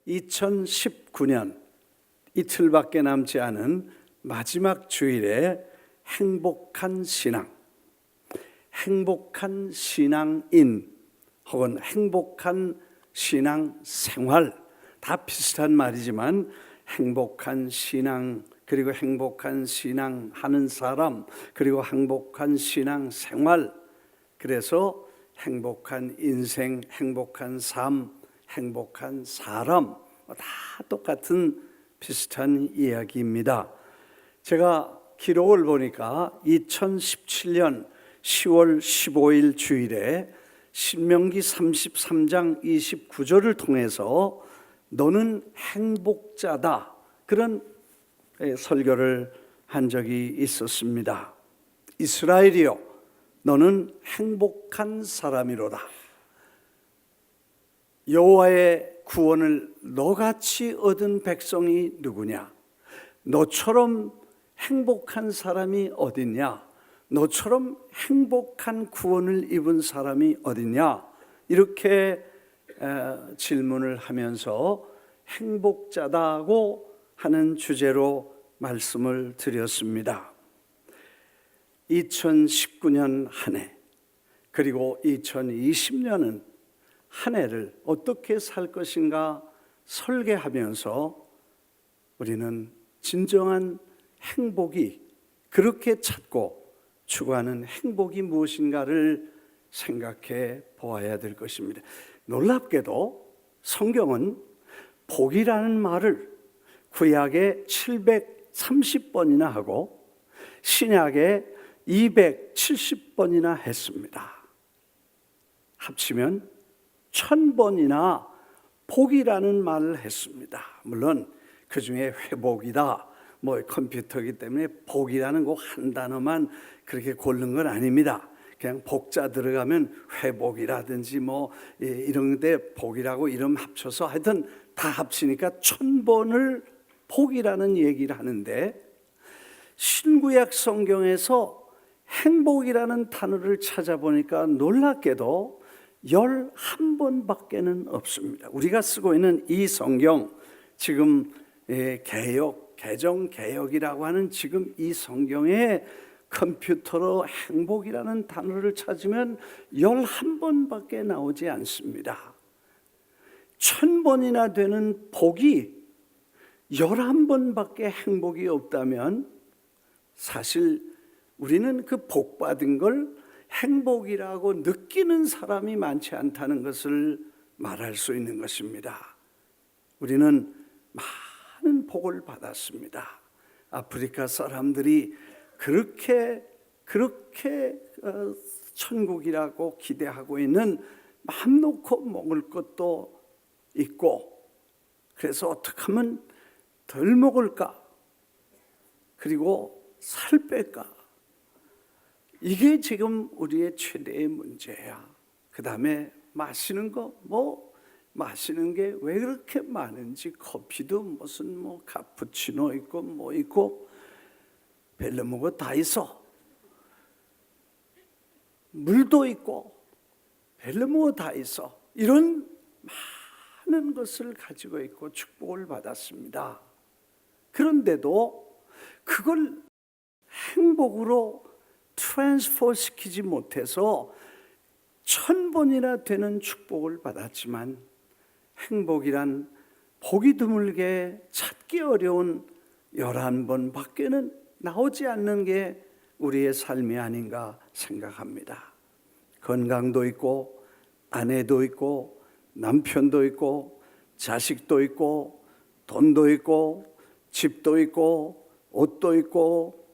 2019년 이틀밖에 남지 않은 마지막 주일에 행복한 신앙, 행복한 신앙인 혹은 행복한 신앙 생활, 다 비슷한 말이지만 행복한 신앙, 그리고 행복한 신앙 하는 사람, 그리고 행복한 신앙 생활, 그래서 행복한 인생, 행복한 삶, 행복한 사람, 다 똑같은 비슷한 이야기입니다. 제가 기록을 보니까 2017년 10월 15일 주일에 신명기 33장 29절을 통해서 너는 행복자다, 그런 설교를 한 적이 있었습니다. 이스라엘이여, 너는 행복한 사람이로다. 여호와의 구원을 너같이 얻은 백성이 누구냐? 너처럼 행복한 사람이 어딨냐? 너처럼 행복한 구원을 입은 사람이 어딨냐? 이렇게 질문을 하면서 행복자다고 하는 주제로 말씀을 드렸습니다. 2019년 한 해, 그리고 2020년은 한 해를 어떻게 살 것인가 설계하면서 우리는 진정한 행복이, 그렇게 찾고 추구하는 행복이 무엇인가를 생각해 보아야 될 것입니다. 놀랍게도 성경은 복이라는 말을 구약에 730번이나 하고 신약에 270번이나 했습니다. 합치면 1000번이나 복이라는 말을 했습니다. 물론 그 중에 회복이다, 컴퓨터이기 때문에 복이라는 거 한 단어만 그렇게 고른 건 아닙니다. 그냥 복자 들어가면 회복이라든지 이런 데 복이라고 이름 합쳐서 하여튼 다 합치니까 1000번을 복이라는 얘기를 하는데, 신구약 성경에서 행복이라는 단어를 찾아보니까 놀랍게도 11번밖에는 없습니다. 우리가 쓰고 있는 이 성경, 지금 개정개혁이라고 하는 지금 이 성경에 컴퓨터로 행복이라는 단어를 찾으면 11번밖에 나오지 않습니다. 1000번이나 되는 복이 11번밖에 행복이 없다면 사실 우리는 그 복 받은 걸 행복이라고 느끼는 사람이 많지 않다는 것을 말할 수 있는 것입니다. 우리는 많은 복을 받았습니다. 아프리카 사람들이 그렇게 천국이라고 기대하고 있는, 마음 놓고 먹을 것도 있고, 그래서 어떻게 하면 덜 먹을까, 그리고 살 뺄까, 이게 지금 우리의 최대의 문제야. 그 다음에 마시는 거, 마시는 게 왜 그렇게 많은지, 커피도 무슨 카푸치노 있고 있고 벨르모고 다 있어. 물도 있고 벨르모고 다 있어. 이런 많은 것을 가지고 있고 축복을 받았습니다. 그런데도 그걸 행복으로 트랜스포 시키지 못해서 1000번이나 되는 축복을 받았지만 행복이란 보기 드물게 찾기 어려운 11번밖에는 나오지 않는 게 우리의 삶이 아닌가 생각합니다. 건강도 있고 아내도 있고 남편도 있고 자식도 있고 돈도 있고 집도 있고 옷도 있고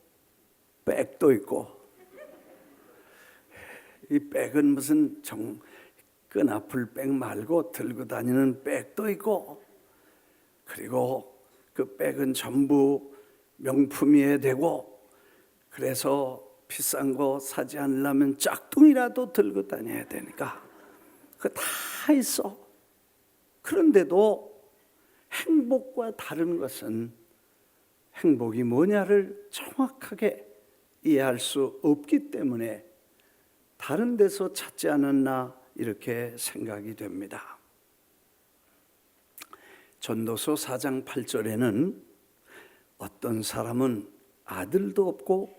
백도 있고, 이 백은 무슨 끈아풀 백 말고 들고 다니는 백도 있고, 그리고 그 백은 전부 명품이어야 되고, 그래서 비싼 거 사지 않으려면 짝퉁이라도 들고 다녀야 되니까 그거 다 있어. 그런데도 행복과 다른 것은 행복이 뭐냐를 정확하게 이해할 수 없기 때문에 다른 데서 찾지 않았나 이렇게 생각이 됩니다. 전도서 4장 8절에는 어떤 사람은 아들도 없고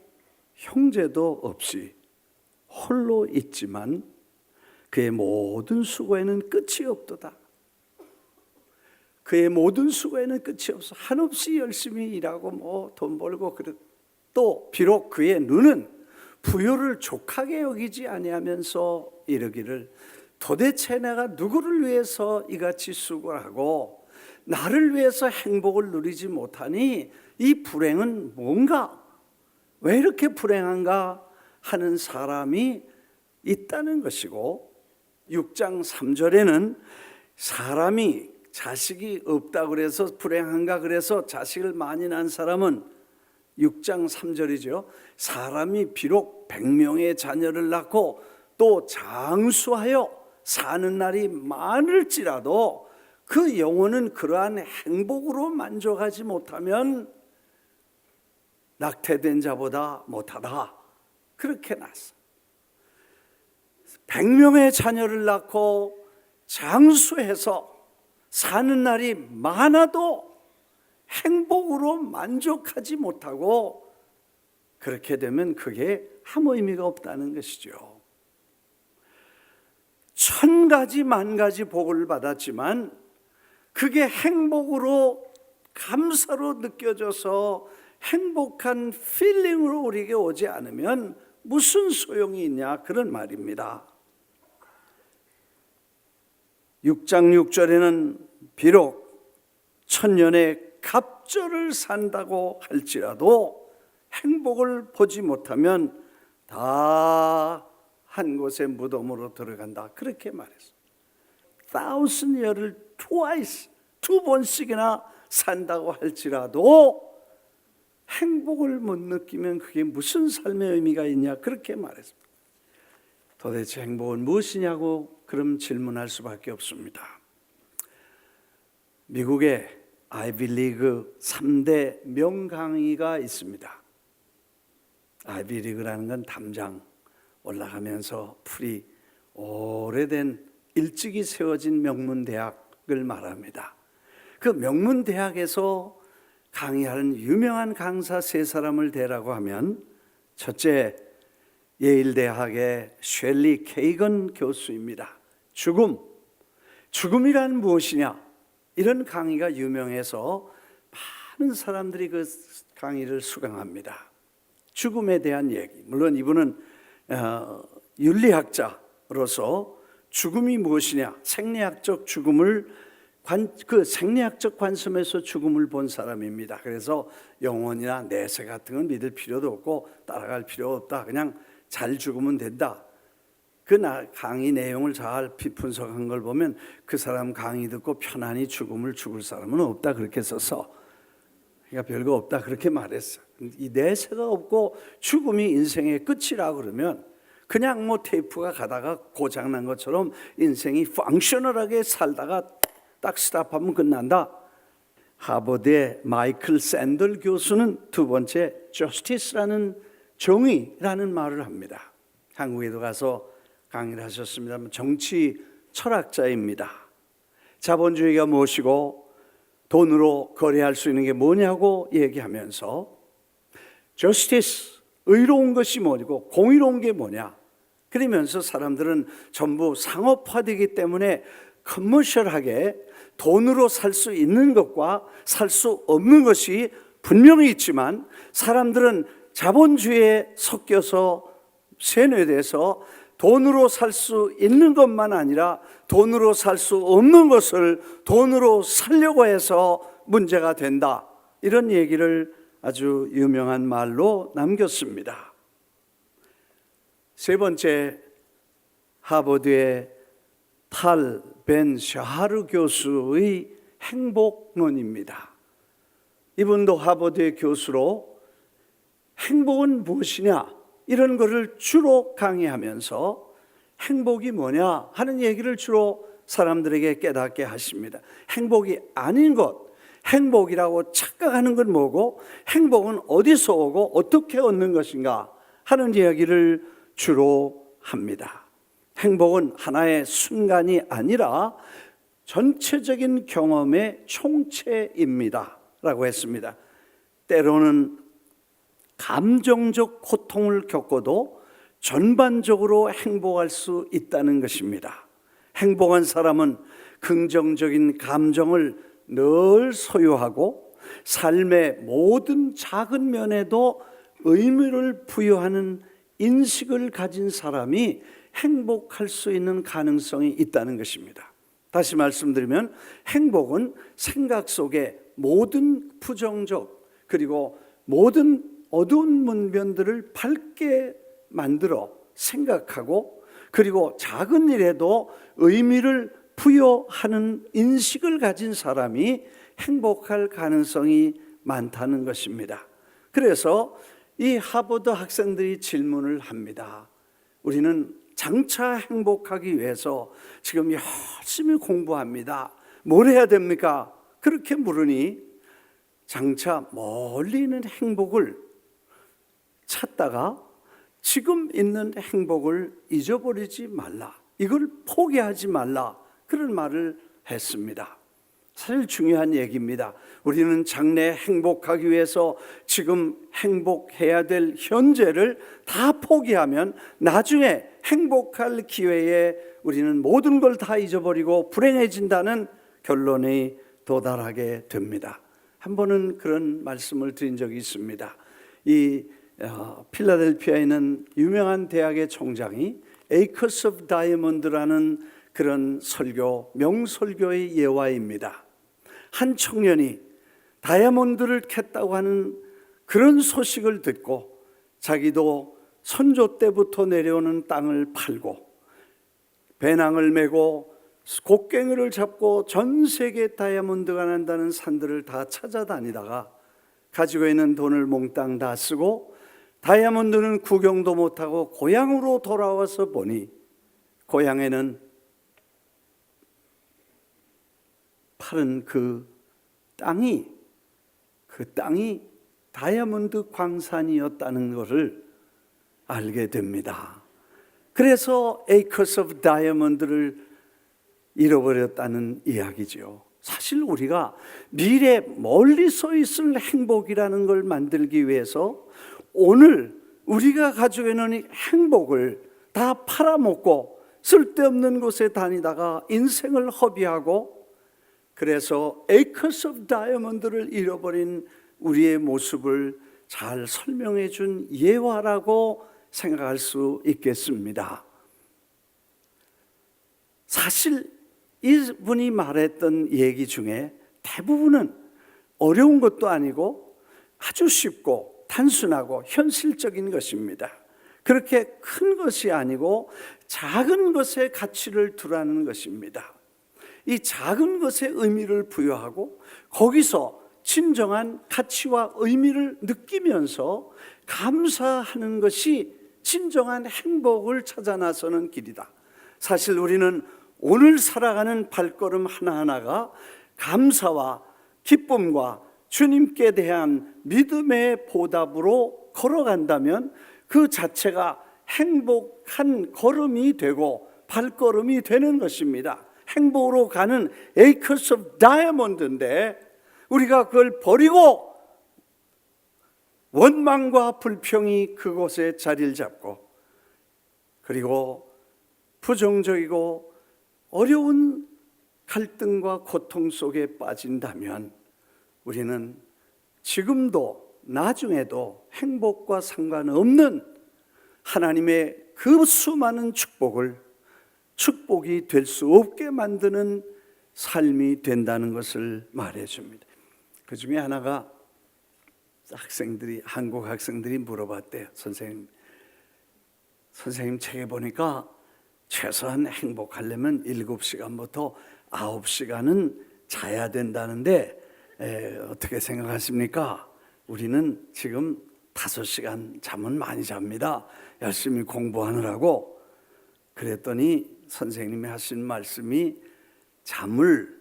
형제도 없이 홀로 있지만 그의 모든 수고에는 끝이 없도다. 그의 모든 수고에는 끝이 없어. 한없이 열심히 일하고 돈 벌고 그래. 또 비록 그의 눈은 부요를 족하게 여기지 아니하면서 이르기를 도대체 내가 누구를 위해서 이같이 수고를 하고 나를 위해서 행복을 누리지 못하니 이 불행은 뭔가? 왜 이렇게 불행한가 하는 사람이 있다는 것이고, 6장 3절에는 사람이 자식이 없다 그래서 불행한가, 그래서 자식을 많이 낳은 사람은 6장 3절이죠. 사람이 비록 100명의 자녀를 낳고 또 장수하여 사는 날이 많을지라도 그 영혼은 그러한 행복으로 만족하지 못하면 낙태된 자보다 못하다. 그렇게 났어. 100명의 자녀를 낳고 장수해서 사는 날이 많아도 행복으로 만족하지 못하고 그렇게 되면 그게 아무 의미가 없다는 것이죠. 1000가지 만가지 복을 받았지만 그게 행복으로 감사로 느껴져서 행복한 필링으로 우리에게 오지 않으면 무슨 소용이 있냐, 그런 말입니다. 6장 6절에는 비록 1000년의 갑절을 산다고 할지라도 행복을 보지 못하면 다 한 곳의 무덤으로 들어간다, 그렇게 말했어요. 1000year를 twice, 2번씩이나 산다고 할지라도 행복을 못 느끼면 그게 무슨 삶의 의미가 있냐, 그렇게 말했습니다. 도대체 행복은 무엇이냐고 그럼 질문할 수밖에 없습니다. 미국에 아이비리그 3대 명강의가 있습니다. 아이비리그라는 건 담장 올라가면서 풀이 오래된 일찍이 세워진 명문대학을 말합니다. 그 명문대학에서 강의하는 유명한 강사 3사람을 대라고 하면, 첫째, 예일대학의 쉘리 케이건 교수입니다. 죽음이란 무엇이냐, 이런 강의가 유명해서 많은 사람들이 그 강의를 수강합니다. 죽음에 대한 얘기, 물론 이분은 윤리학자로서 죽음이 무엇이냐, 생리학적 죽음을 그 생리학적 관점에서 죽음을 본 사람입니다. 그래서 영혼이나 내세 같은 건 믿을 필요도 없고 따라갈 필요 없다, 그냥 잘 죽으면 된다. 그 강의 내용을 잘 분석한 걸 보면 그 사람 강의 듣고 편안히 죽음을 죽을 사람은 없다, 그렇게 써서, 그러니까 별거 없다, 그렇게 말했어. 이 내세가 없고 죽음이 인생의 끝이라 그러면 그냥 테이프가 가다가 고장난 것처럼 인생이 펑셔널하게 살다가 딱 스탑하면 끝난다. 하버드의 마이클 샌들 교수는 두 번째, 저스티스라는 정의라는 말을 합니다. 한국에도 가서 강의를 하셨습니다만 정치 철학자입니다. 자본주의가 무엇이고 돈으로 거래할 수 있는 게 뭐냐고 얘기하면서 저스티스, 의로운 것이 뭐고 공의로운 게 뭐냐, 그러면서 사람들은 전부 상업화되기 때문에 커머셜하게 돈으로 살 수 있는 것과 살 수 없는 것이 분명히 있지만 사람들은 자본주의에 섞여서 세뇌돼서 돈으로 살 수 있는 것만 아니라 돈으로 살 수 없는 것을 돈으로 살려고 해서 문제가 된다, 이런 얘기를 아주 유명한 말로 남겼습니다. 세 번째, 하버드의 탈 벤 샤하르 교수의 행복론입니다. 이분도 하버드의 교수로 행복은 무엇이냐, 이런 것을 주로 강의하면서 행복이 뭐냐 하는 얘기를 주로 사람들에게 깨닫게 하십니다. 행복이 아닌 것, 행복이라고 착각하는 건 뭐고 행복은 어디서 오고 어떻게 얻는 것인가 하는 이야기를 주로 합니다. 행복은 하나의 순간이 아니라 전체적인 경험의 총체입니다 라고 했습니다. 때로는 감정적 고통을 겪어도 전반적으로 행복할 수 있다는 것입니다. 행복한 사람은 긍정적인 감정을 늘 소유하고 삶의 모든 작은 면에도 의미를 부여하는 인식을 가진 사람이 행복할 수 있는 가능성이 있다는 것입니다. 다시 말씀드리면 행복은 생각 속에 모든 부정적 그리고 모든 어두운 문면들을 밝게 만들어 생각하고 그리고 작은 일에도 의미를 부여하는 인식을 가진 사람이 행복할 가능성이 많다는 것입니다. 그래서 이 하버드 학생들이 질문을 합니다. 우리는 장차 행복하기 위해서 지금 열심히 공부합니다. 뭘 해야 됩니까? 그렇게 물으니 장차 멀리 있는 행복을 찾다가 지금 있는 행복을 잊어버리지 말라. 이걸 포기하지 말라. 그런 말을 했습니다. 사실 중요한 얘기입니다. 우리는 장래 행복하기 위해서 지금 행복해야 될 현재를 다 포기하면 나중에 행복할 기회에 우리는 모든 걸 다 잊어버리고 불행해진다는 결론에 도달하게 됩니다. 한 번은 그런 말씀을 드린 적이 있습니다. 이 필라델피아에 있는 유명한 대학의 총장이 에이커스 오브 다이아몬드라는 그런 설교, 명설교의 예화입니다. 한 청년이 다이아몬드를 캤다고 하는 그런 소식을 듣고 자기도 선조 때부터 내려오는 땅을 팔고 배낭을 메고 곡괭이를 잡고 전 세계 다이아몬드가 난다는 산들을 다 찾아다니다가 가지고 있는 돈을 몽땅 다 쓰고 다이아몬드는 구경도 못하고 고향으로 돌아와서 보니 고향에는 파는 그 땅이 다이아몬드 광산이었다는 것을 알게 됩니다. 그래서 에이커스 오브 다이아몬드를 잃어버렸다는 이야기죠. 사실 우리가 미래 멀리 서 있을 행복이라는 걸 만들기 위해서 오늘 우리가 가지고 있는 이 행복을 다 팔아먹고 쓸데없는 곳에 다니다가 인생을 허비하고 그래서 에이커스 오브 다이아몬드를 잃어버린 우리의 모습을 잘 설명해 준 예화라고 생각할 수 있겠습니다. 사실 이분이 말했던 얘기 중에 대부분은 어려운 것도 아니고 아주 쉽고 단순하고 현실적인 것입니다. 그렇게 큰 것이 아니고 작은 것에 가치를 두라는 것입니다. 이 작은 것에 의미를 부여하고 거기서 진정한 가치와 의미를 느끼면서 감사하는 것이 진정한 행복을 찾아 나서는 길이다. 사실 우리는 오늘 살아가는 발걸음 하나하나가 감사와 기쁨과 주님께 대한 믿음의 보답으로 걸어간다면 그 자체가 행복한 걸음이 되고 발걸음이 되는 것입니다. 행복으로 가는 에이커스 오브 다이아몬드인데 우리가 그걸 버리고 원망과 불평이 그곳에 자리를 잡고 그리고 부정적이고 어려운 갈등과 고통 속에 빠진다면 우리는 지금도 나중에도 행복과 상관없는 하나님의 그 수많은 축복이 될 수 없게 만드는 삶이 된다는 것을 말해줍니다. 그 중에 하나가 한국 학생들이 물어봤대요. 선생님 책에 보니까 최소한 행복하려면 7시간부터 9시간은 자야 된다는데 어떻게 생각하십니까? 우리는 지금 5시간 잠은 많이 잡니다. 열심히 공부하느라고. 그랬더니 선생님이 하신 말씀이 잠을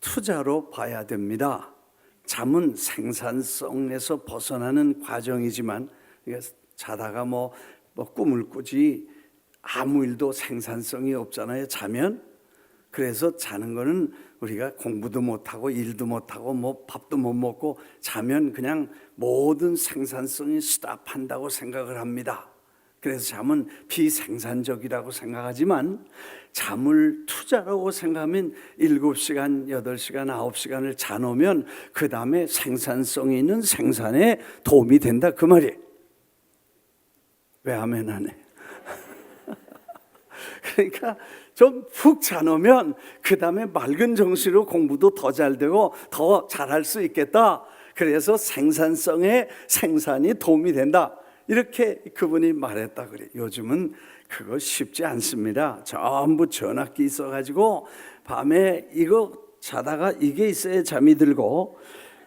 투자로 봐야 됩니다. 잠은 생산성에서 벗어나는 과정이지만 자다가 뭐 꿈을 꾸지 아무 일도 생산성이 없잖아요. 자면 그래서 자는 거는 우리가 공부도 못하고 일도 못하고 뭐 밥도 못 먹고 자면 그냥 모든 생산성이 스탑한다고 생각을 합니다. 그래서 잠은 비생산적이라고 생각하지만 잠을 투자라고 생각하면 7시간, 8시간, 9시간을 자놓으면 그 다음에 생산성이 있는 생산에 도움이 된다 그 말이에요. 왜 아멘 안 해? 그러니까 좀 푹 자놓으면 그 다음에 맑은 정신으로 공부도 더 잘 되고 더 잘할 수 있겠다. 그래서 생산성에 생산이 도움이 된다. 이렇게 그분이 말했다 그래요. 요즘은 그거 쉽지 않습니다. 전부 전화기 있어가지고 밤에 이거 자다가 이게 있어야 잠이 들고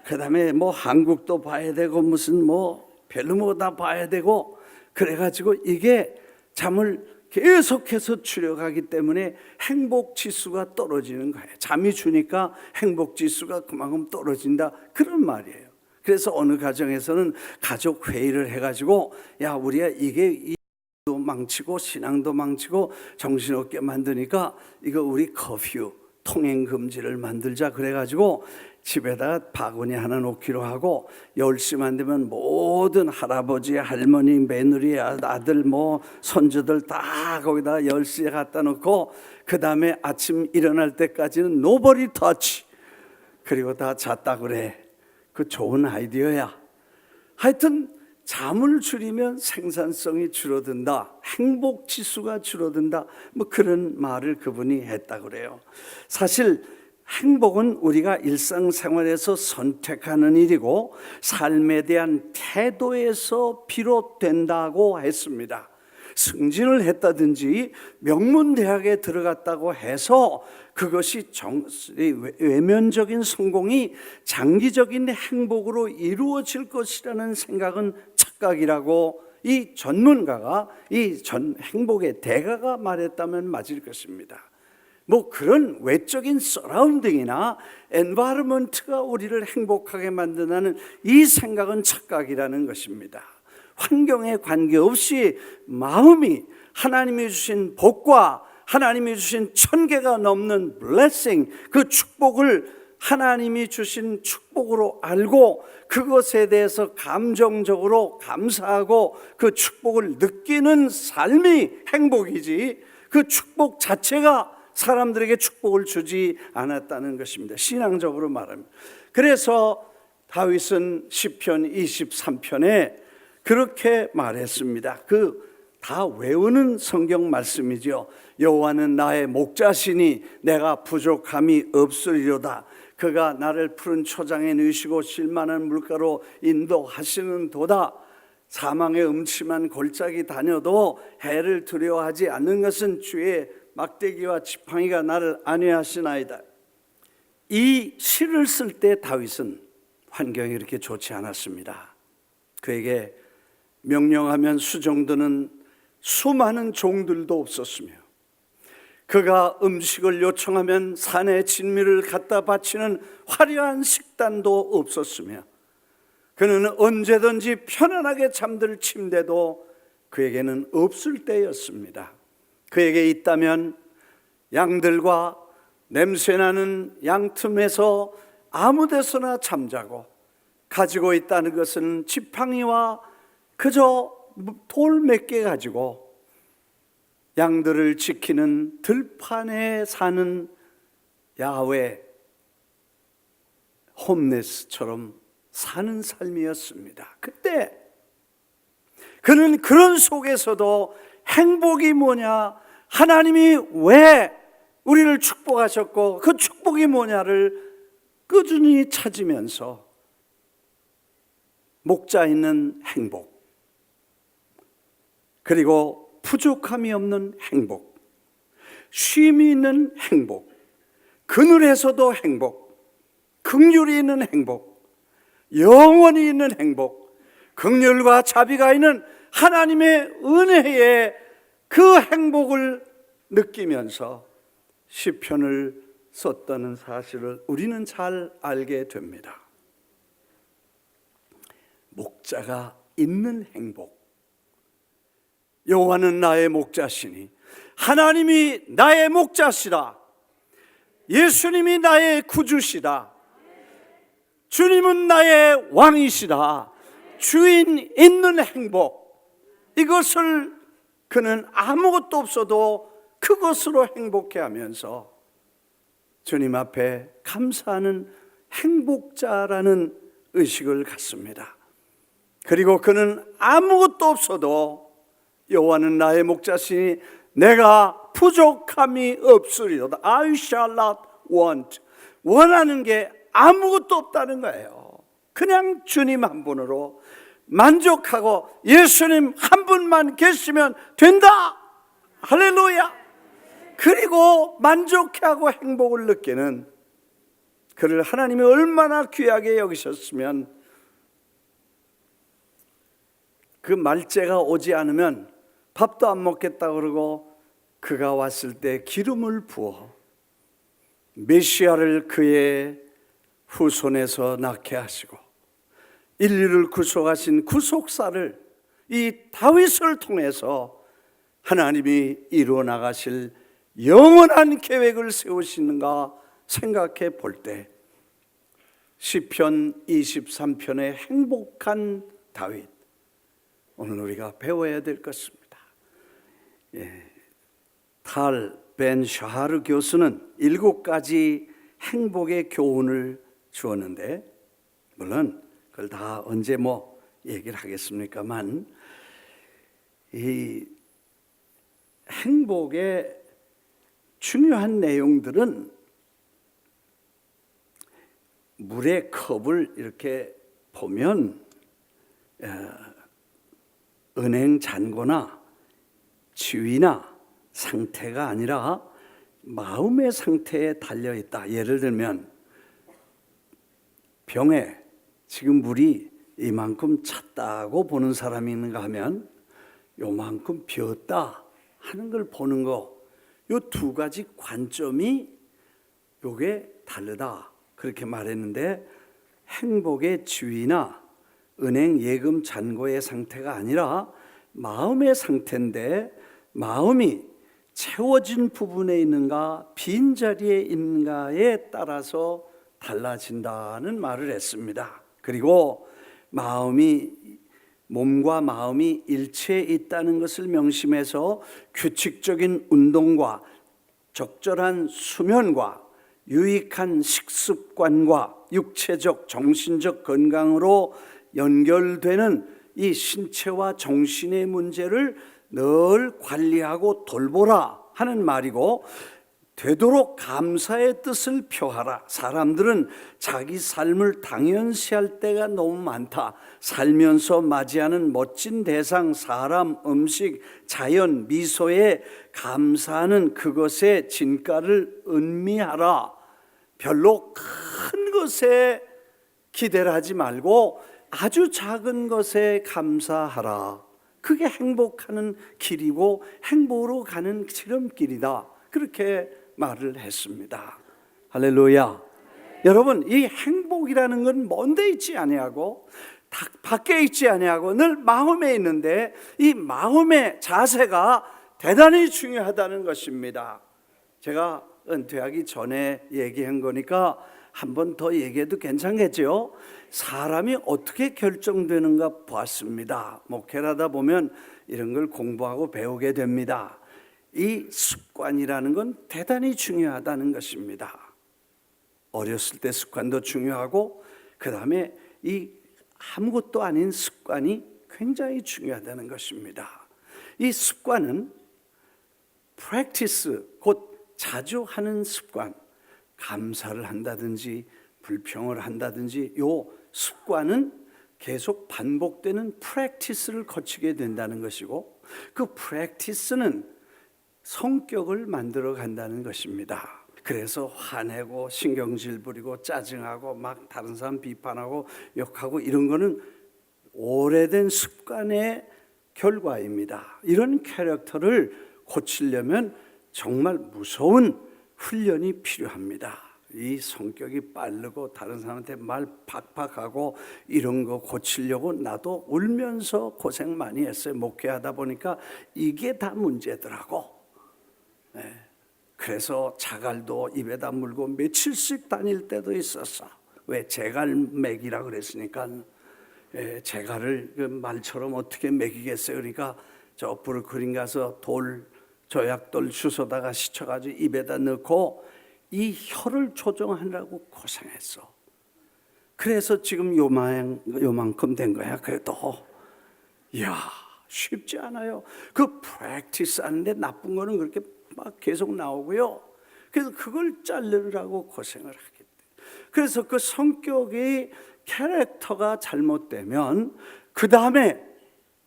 그 다음에 뭐 한국도 봐야 되고 무슨 뭐 별로 다 봐야 되고 그래가지고 이게 잠을 계속해서 줄여가기 때문에 행복지수가 떨어지는 거예요. 잠이 주니까 행복지수가 그만큼 떨어진다 그런 말이에요. 그래서 어느 가정에서는 가족 회의를 해가지고 야 우리가 이게 도 망치고 신앙도 망치고 정신없게 만드니까 이거 우리 커퓨 통행금지를 만들자 그래가지고 집에다 바구니 하나 놓기로 하고 10시만 되면 모든 할아버지, 할머니, 며느리, 아들, 뭐 손주들 다 거기다 10시에 갖다 놓고 그 다음에 아침 일어날 때까지는 nobody touch 그리고 다 잤다 그래. 그 좋은 아이디어야. 하여튼 잠을 줄이면 생산성이 줄어든다. 행복 지수가 줄어든다. 뭐 그런 말을 그분이 했다 그래요. 사실 행복은 우리가 일상생활에서 선택하는 일이고 삶에 대한 태도에서 비롯된다고 했습니다. 승진을 했다든지 명문대학에 들어갔다고 해서 그것이 외면적인 성공이 장기적인 행복으로 이루어질 것이라는 생각은 착각이라고 이 전문가가 행복의 대가가 말했다면 맞을 것입니다. 뭐 그런 외적인 서라운딩이나 엔바이러먼트가 우리를 행복하게 만든다는 이 생각은 착각이라는 것입니다. 환경에 관계없이 마음이 하나님이 주신 복과 하나님이 주신 1000개가 넘는 blessing, 그 축복을 하나님이 주신 축복으로 알고 그것에 대해서 감정적으로 감사하고 그 축복을 느끼는 삶이 행복이지 그 축복 자체가 사람들에게 축복을 주지 않았다는 것입니다. 신앙적으로 말하면. 그래서 다윗은 시편 23편에 그렇게 말했습니다. 다 외우는 성경 말씀이죠. 여호와는 나의 목자시니 내가 부족함이 없으리로다. 그가 나를 푸른 초장에 누이시고 쉴만한 물가로 인도하시는 도다. 사망의 음침한 골짜기 다녀도 해를 두려워하지 않는 것은 주의 막대기와 지팡이가 나를 안위하시나이다. 이 시를 쓸 때 다윗은 환경이 그렇게 좋지 않았습니다. 그에게 명령하면 수종드는 수많은 종들도 없었으며 그가 음식을 요청하면 산에 진미를 갖다 바치는 화려한 식단도 없었으며 그는 언제든지 편안하게 잠들 침대도 그에게는 없을 때였습니다. 그에게 있다면 양들과 냄새나는 양틈에서 아무 데서나 잠자고 가지고 있다는 것은 지팡이와 그저 돌 몇 개 가지고 양들을 지키는 들판에 사는 야훼 홈레스처럼 사는 삶이었습니다. 그때 그는 그런 속에서도 행복이 뭐냐, 하나님이 왜 우리를 축복하셨고 그 축복이 뭐냐를 꾸준히 찾으면서 목자 있는 행복, 그리고 부족함이 없는 행복, 쉼이 있는 행복, 그늘에서도 행복, 긍휼이 있는 행복, 영원히 있는 행복, 긍휼과 자비가 있는 하나님의 은혜의 그 행복을 느끼면서 시편을 썼다는 사실을 우리는 잘 알게 됩니다. 목자가 있는 행복. 여호와는 나의 목자시니 하나님이 나의 목자시라. 예수님이 나의 구주시다. 주님은 나의 왕이시다. 주인 있는 행복, 이것을 그는 아무것도 없어도 그것으로 행복해하면서 주님 앞에 감사하는 행복자라는 의식을 갖습니다. 그리고 그는 아무것도 없어도 여호와는 나의 목자시니 내가 부족함이 없으리로다. I shall not want. 원하는 게 아무것도 없다는 거예요. 그냥 주님 한 분으로 만족하고 예수님 한 분만 계시면 된다. 할렐루야. 그리고 만족해하고 행복을 느끼는, 그를 하나님이 얼마나 귀하게 여기셨으면 그 말째가 오지 않으면 밥도 안 먹겠다 그러고 그가 왔을 때 기름을 부어 메시아를 그의 후손에서 낳게 하시고 인류를 구속하신 구속사를 이 다윗을 통해서 하나님이 이루어 나가실 영원한 계획을 세우시는가 생각해 볼 때 시편 23편의 행복한 다윗, 오늘 우리가 배워야 될 것입니다. 탈 벤 샤하르 교수는 7가지 행복의 교훈을 주었는데, 물론 그걸 다 언제 얘기를 하겠습니까만, 이 행복의 중요한 내용들은 물의 컵을 이렇게 보면 은행 잔고나 지위나 상태가 아니라 마음의 상태에 달려있다. 예를 들면 병에 지금 물이 이만큼 찼다고 보는 사람이 있는가 하면 요만큼 비었다 하는 걸 보는 거, 요 2가지 관점이 요게 다르다 그렇게 말했는데, 행복의 지위나 은행 예금 잔고의 상태가 아니라 마음의 상태인데, 마음이 채워진 부분에 있는가 빈자리에 있는가에 따라서 달라진다는 말을 했습니다. 그리고 몸과 마음이 일체에 있다는 것을 명심해서 규칙적인 운동과 적절한 수면과 유익한 식습관과 육체적 정신적 건강으로 연결되는 이 신체와 정신의 문제를 늘 관리하고 돌보라 하는 말이고, 되도록 감사의 뜻을 표하라. 사람들은 자기 삶을 당연시할 때가 너무 많다. 살면서 맞이하는 멋진 대상, 사람, 음식, 자연, 미소에 감사하는 그것의 진가를 음미하라. 별로 큰 것에 기대를 하지 말고 아주 작은 것에 감사하라. 그게 행복하는 길이고 행복으로 가는 지름길이다. 그렇게 말을 했습니다. 할렐루야. 여러분, 이 행복이라는 건 먼데 있지 아니하고 밖에 있지 아니하고 늘 마음에 있는데, 이 마음의 자세가 대단히 중요하다는 것입니다. 제가 은퇴하기 전에 얘기한 거니까 한 번 더 얘기해도 괜찮겠죠? 사람이 어떻게 결정되는가 보았습니다. 목회를 하다 보면 이런 걸 공부하고 배우게 됩니다. 이 습관이라는 건 대단히 중요하다는 것입니다. 어렸을 때 습관도 중요하고, 그 다음에 이 아무것도 아닌 습관이 굉장히 중요하다는 것입니다. 이 습관은 practice, 곧 자주 하는 습관, 감사를 한다든지 불평을 한다든지, 요 습관은 계속 반복되는 practice를 거치게 된다는 것이고, 그 practice는 성격을 만들어 간다는 것입니다. 그래서 화내고 신경질 부리고 짜증하고 막 다른 사람 비판하고 욕하고 이런 거는 오래된 습관의 결과입니다. 이런 캐릭터를 고치려면 정말 무서운 훈련이 필요합니다. 이 성격이 빠르고 다른 사람한테 말 팍팍하고 이런 거 고치려고 나도 울면서 고생 많이 했어요. 목회하다 보니까 이게 다 문제더라고. 네. 그래서 자갈도 입에다 물고 며칠씩 다닐 때도 있었어. 왜? 제갈 먹이라 그랬으니까. 제갈을 그 말처럼 어떻게 먹이겠어요? 그러니까 저 브루클린 가서 조약돌 주워다가 씻어가지고 입에다 넣고 이 혀를 조정하느라고 고생했어. 그래서 지금 요만큼 된 거야. 그래도 이야, 쉽지 않아요. 그 프랙티스 하는데 나쁜 거는 그렇게 막 계속 나오고요. 그래서 그걸 자르느라고 고생을 하기 때문에. 그래서 그 성격이 캐릭터가 잘못되면 그 다음에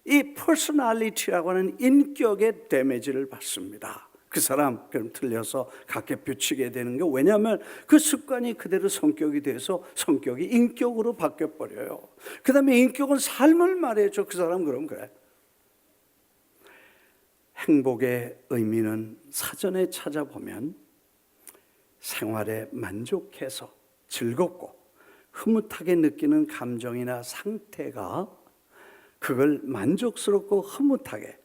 이 퍼스널리티라고 하는 인격의 데미지를 받습니다. 그 사람 그럼 틀려서 각계 뷰치게 되는 게, 왜냐하면 그 습관이 그대로 성격이 돼서 성격이 인격으로 바뀌어 버려요. 그 다음에 인격은 삶을 말해줘. 그 사람 그럼 그래. 행복의 의미는 사전에 찾아보면 생활에 만족해서 즐겁고 흐뭇하게 느끼는 감정이나 상태가 그걸 만족스럽고 흐뭇하게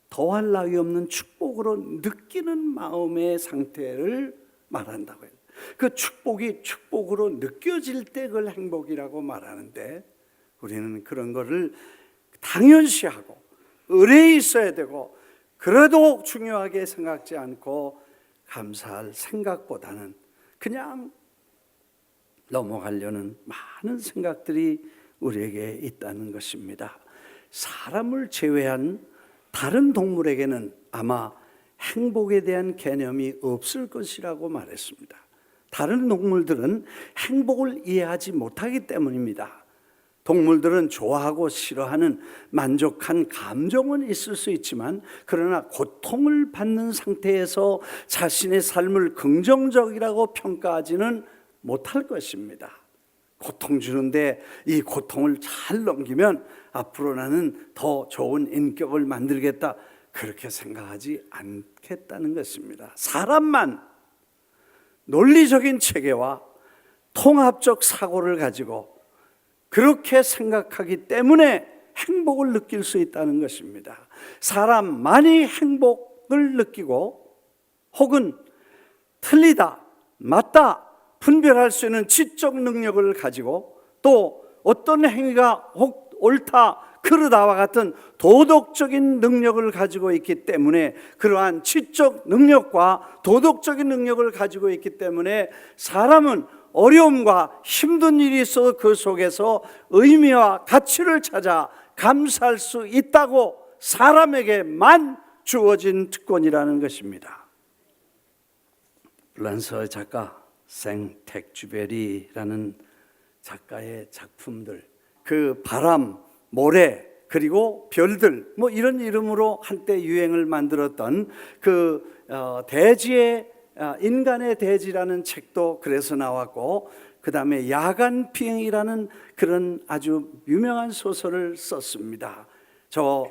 더할 나위 없는 축복으로 느끼는 마음의 상태를 말한다고 해요. 그 축복이 축복으로 느껴질 때 그걸 행복이라고 말하는데, 우리는 그런 거를 당연시하고 의뢰 있어야 되고 그래도 중요하게 생각지 않고 감사할 생각보다는 그냥 넘어가려는 많은 생각들이 우리에게 있다는 것입니다. 사람을 제외한 다른 동물에게는 아마 행복에 대한 개념이 없을 것이라고 말했습니다. 다른 동물들은 행복을 이해하지 못하기 때문입니다. 동물들은 좋아하고 싫어하는 만족한 감정은 있을 수 있지만, 그러나 고통을 받는 상태에서 자신의 삶을 긍정적이라고 평가하지는 못할 것입니다. 고통 주는데 이 고통을 잘 넘기면 앞으로 나는 더 좋은 인격을 만들겠다, 그렇게 생각하지 않겠다는 것입니다. 사람만 논리적인 체계와 통합적 사고를 가지고 그렇게 생각하기 때문에 행복을 느낄 수 있다는 것입니다. 사람만이 행복을 느끼고 혹은 틀리다, 맞다 분별할 수 있는 지적 능력을 가지고, 또 어떤 행위가 혹 옳다, 그르다와 같은 도덕적인 능력을 가지고 있기 때문에, 그러한 지적 능력과 도덕적인 능력을 가지고 있기 때문에 사람은 어려움과 힘든 일이 있어도 그 속에서 의미와 가치를 찾아 감사할 수 있다고 사람에게만 주어진 특권이라는 것입니다. 프랑스어 작가 생텍쥐베리라는 작가의 작품들, 그 바람, 모래, 그리고 별들, 뭐 이런 이름으로 한때 유행을 만들었던 그 대지의 인간의 대지라는 책도 그래서 나왔고, 그 다음에 야간 비행이라는 그런 아주 유명한 소설을 썼습니다. 저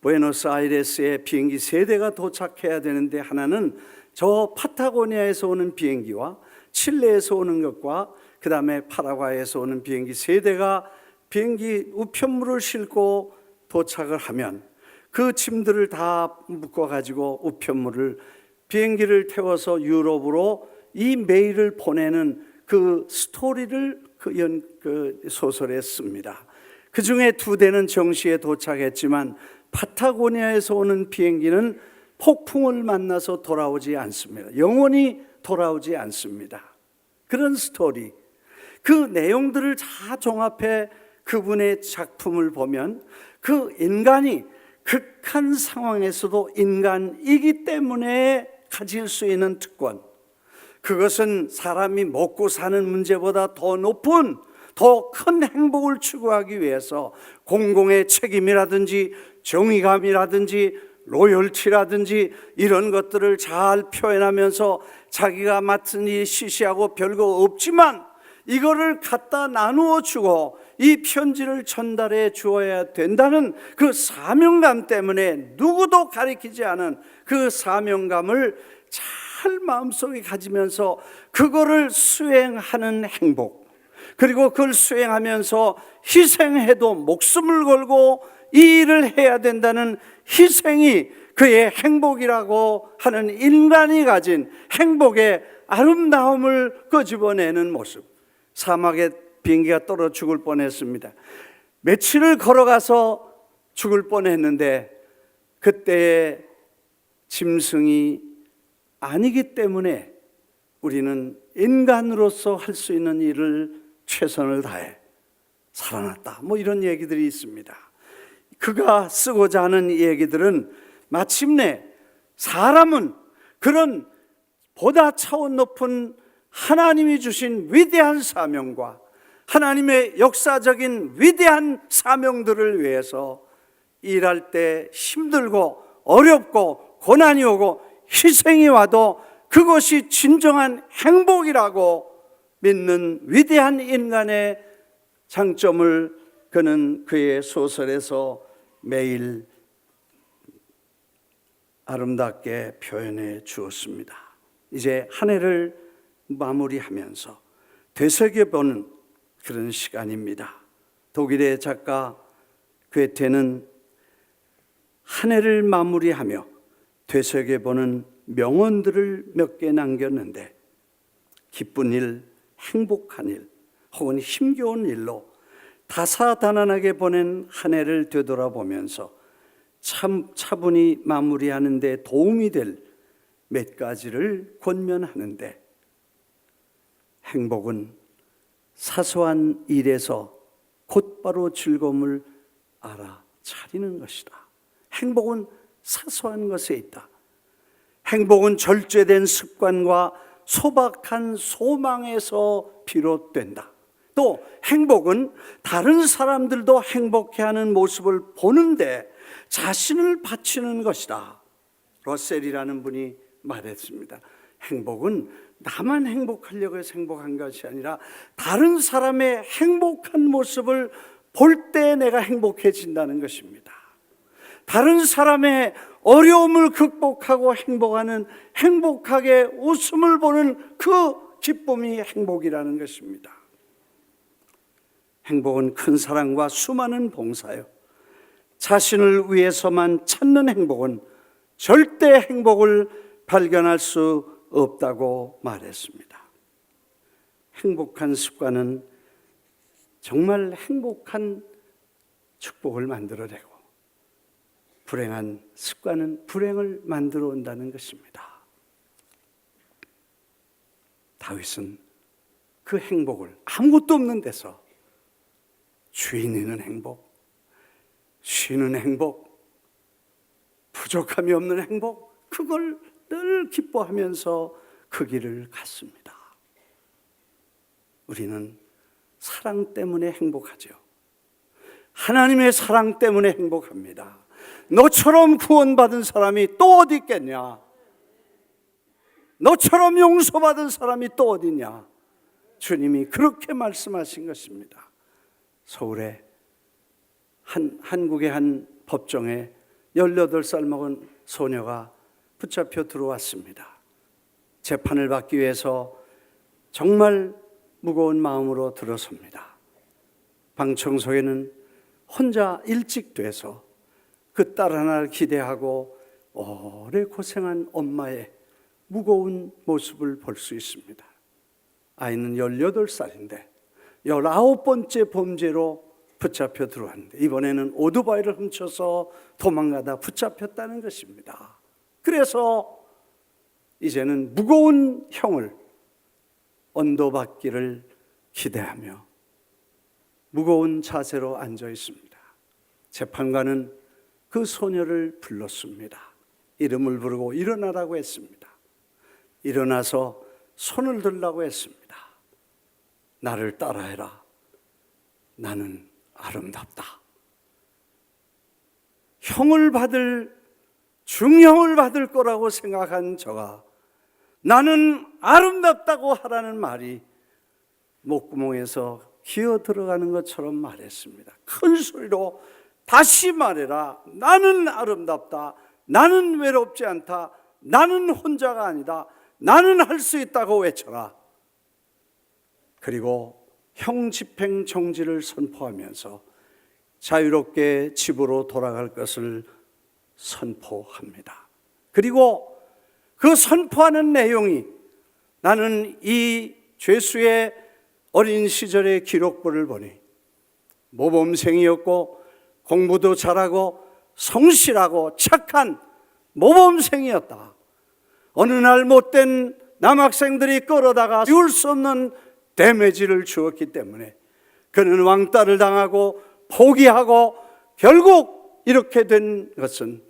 부에노스아이레스에 비행기 3대가 도착해야 되는데, 하나는 저 파타고니아에서 오는 비행기와 칠레에서 오는 것과 그 다음에 파라과이에서 오는 비행기 3대가 비행기 우편물을 싣고 도착을 하면 그 짐들을 다 묶어가지고 우편물을 비행기를 태워서 유럽으로 이 메일을 보내는 그 스토리를 그 소설에 씁니다. 그 중에 2대는 정시에 도착했지만 파타고니아에서 오는 비행기는 폭풍을 만나서 돌아오지 않습니다. 영원히 돌아오지 않습니다. 그런 스토리, 그 내용들을 다 종합해 그분의 작품을 보면 그 인간이 극한 상황에서도 인간이기 때문에 가질 수 있는 특권, 그것은 사람이 먹고 사는 문제보다 더 높은 더 큰 행복을 추구하기 위해서 공공의 책임이라든지 정의감이라든지 로열티라든지 이런 것들을 잘 표현하면서 자기가 맡은 일이 시시하고 별거 없지만 이거를 갖다 나누어 주고 이 편지를 전달해 주어야 된다는 그 사명감 때문에 누구도 가리키지 않은 그 사명감을 잘 마음속에 가지면서 그거를 수행하는 행복, 그리고 그걸 수행하면서 희생해도 목숨을 걸고 이 일을 해야 된다는 희생이 그의 행복이라고 하는 인간이 가진 행복의 아름다움을 끄집어내는 모습. 사막에 비행기가 떨어 죽을 뻔했습니다. 며칠을 걸어가서 죽을 뻔했는데 그때의 짐승이 아니기 때문에 우리는 인간으로서 할 수 있는 일을 최선을 다해 살아났다. 이런 얘기들이 있습니다. 그가 쓰고자 하는 얘기들은 마침내 사람은 그런 보다 차원 높은 하나님이 주신 위대한 사명과 하나님의 역사적인 위대한 사명들을 위해서 일할 때 힘들고 어렵고 고난이 오고 희생이 와도 그것이 진정한 행복이라고 믿는 위대한 인간의 장점을 그는 그의 소설에서 매일 아름답게 표현해 주었습니다. 이제 한 해를 마무리하면서 되새겨보는 그런 시간입니다. 독일의 작가 괴테는 한 해를 마무리하며 되새겨보는 명언들을 몇 개 남겼는데 기쁜 일, 행복한 일, 혹은 힘겨운 일로 다사다난하게 보낸 한 해를 되돌아보면서 차분히 마무리하는 데 도움이 될 몇 가지를 권면하는데, 행복은 사소한 일에서 곧바로 즐거움을 알아차리는 것이다. 행복은 사소한 것에 있다. 행복은 절제된 습관과 소박한 소망에서 비롯된다. 또 행복은 다른 사람들도 행복해하는 모습을 보는데 자신을 바치는 것이다. 러셀이라는 분이 말했습니다. 행복은 나만 행복하려고 해서 행복한 것이 아니라 다른 사람의 행복한 모습을 볼 때 내가 행복해진다는 것입니다. 다른 사람의 어려움을 극복하고 행복하게 웃음을 보는 그 기쁨이 행복이라는 것입니다. 행복은 큰 사랑과 수많은 봉사요. 자신을 위해서만 찾는 행복은 절대 행복을 발견할 수 없다고 말했습니다. 행복한 습관은 정말 행복한 축복을 만들어내고 불행한 습관은 불행을 만들어 온다는 것입니다. 다윗은 그 행복을 아무것도 없는 데서 주인 있는 행복, 쉬는 행복, 부족함이 없는 행복, 그걸 늘 기뻐하면서 그 길을 갔습니다. 우리는 사랑 때문에 행복하죠. 하나님의 사랑 때문에 행복합니다. 너처럼 구원받은 사람이 또 어디 있겠냐? 너처럼 용서받은 사람이 또 어디 있냐? 주님이 그렇게 말씀하신 것입니다. 서울에 한국의 한 법정에 18살 먹은 소녀가 붙잡혀 들어왔습니다. 재판을 받기 위해서 정말 무거운 마음으로 들어섭니다. 방청석에는 혼자 일찍 돼서 그 딸 하나를 기대하고 오래 고생한 엄마의 무거운 모습을 볼 수 있습니다. 아이는 18살인데 19번째 범죄로 붙잡혀 들어왔는데 이번에는 오토바이를 훔쳐서 도망가다 붙잡혔다는 것입니다. 그래서 이제는 무거운 형을 언도받기를 기대하며 무거운 자세로 앉아 있습니다. 재판관은 그 소녀를 불렀습니다. 이름을 부르고 일어나라고 했습니다. 일어나서 손을 들라고 했습니다. 나를 따라해라. 나는 아름답다. 중형을 받을 거라고 생각한 저가 나는 아름답다고 하라는 말이 목구멍에서 기어 들어가는 것처럼 말했습니다. 큰 소리로 다시 말해라. 나는 아름답다. 나는 외롭지 않다. 나는 혼자가 아니다. 나는 할 수 있다고 외쳐라. 그리고 형 집행 정지를 선포하면서 자유롭게 집으로 돌아갈 것을 선포합니다. 그리고 그 선포하는 내용이, 나는 이 죄수의 어린 시절의 기록부를 보니 모범생이었고 공부도 잘하고 성실하고 착한 모범생이었다. 어느 날 못된 남학생들이 끌어다가 지울 수 없는 데미지를 주었기 때문에 그는 왕따를 당하고 포기하고 결국 이렇게 된 것은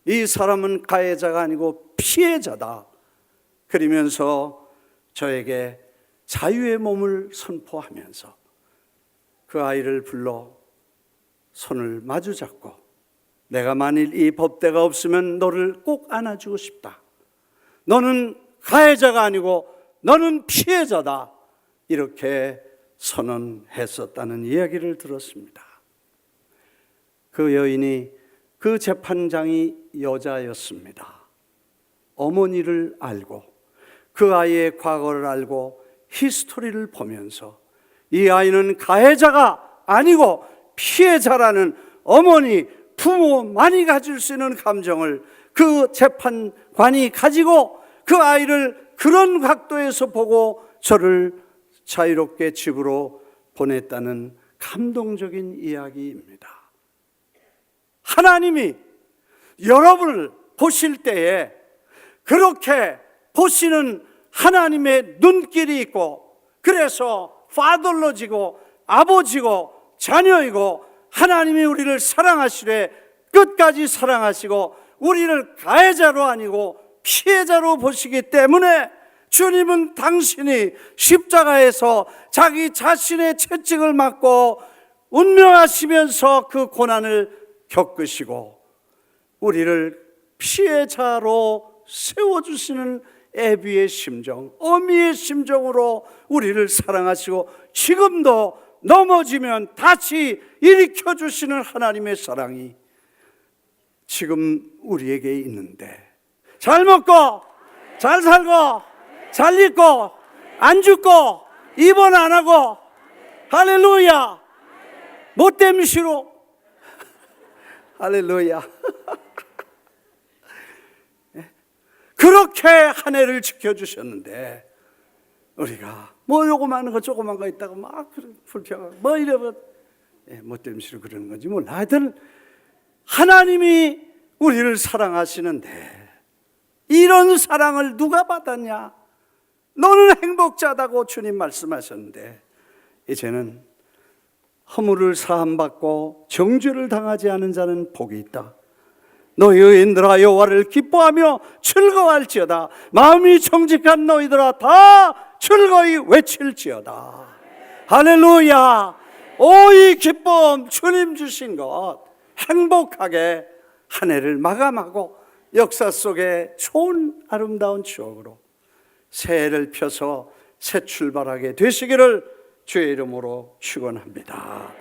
이 사람은 가해자가 아니고 피해자다. 그러면서 저에게 자유의 몸을 선포하면서 그 아이를 불러 손을 마주 잡고, 내가 만일 이 법대가 없으면 너를 꼭 안아주고 싶다. 너는 가해자가 아니고 너는 피해자다. 이렇게 선언했었다는 이야기를 들었습니다. 그 여인이, 그 재판장이 여자였습니다. 어머니를 알고 그 아이의 과거를 알고 히스토리를 보면서 이 아이는 가해자가 아니고 피해자라는 어머니, 부모만이 가질 수 있는 감정을 그 재판관이 가지고 그 아이를 그런 각도에서 보고 저를 자유롭게 집으로 보냈다는 감동적인 이야기입니다. 하나님이 여러분을 보실 때에 그렇게 보시는 하나님의 눈길이 있고, 그래서 파더러지고 아버지고 자녀이고, 하나님이 우리를 사랑하시되 끝까지 사랑하시고 우리를 가해자로 아니고 피해자로 보시기 때문에 주님은 당신이 십자가에서 자기 자신의 채찍을 맞고 운명하시면서 그 고난을 겪으시고 우리를 피해자로 세워주시는 애비의 심정, 어미의 심정으로 우리를 사랑하시고 지금도 넘어지면 다시 일으켜주시는 하나님의 사랑이 지금 우리에게 있는데, 잘 먹고 잘 살고 잘 입고 안 죽고 입원 안 하고, 할렐루야, 못됨 시로 할렐루야. 그렇게 한 해를 지켜주셨는데 우리가 뭐 요거만 거 조그만 거 있다가 막 불평하고 뭐 이러면 못됨 시로 그러는 건지 몰라. 하여튼 하나님이 우리를 사랑하시는데 이런 사랑을 누가 받았냐? 너는 행복자다고 주님 말씀하셨는데, 이제는 허물을 사함받고 정죄를 당하지 않은 자는 복이 있다. 너희 의인들아 여호와를 기뻐하며 즐거워할지어다. 마음이 정직한 너희들아 다 즐거이 외칠지어다. 할렐루야. 오, 이 기쁨, 주님 주신 것, 행복하게 한 해를 마감하고 역사 속에 좋은 아름다운 추억으로 새해를 펴서 새 출발하게 되시기를 주의 이름으로 축원합니다.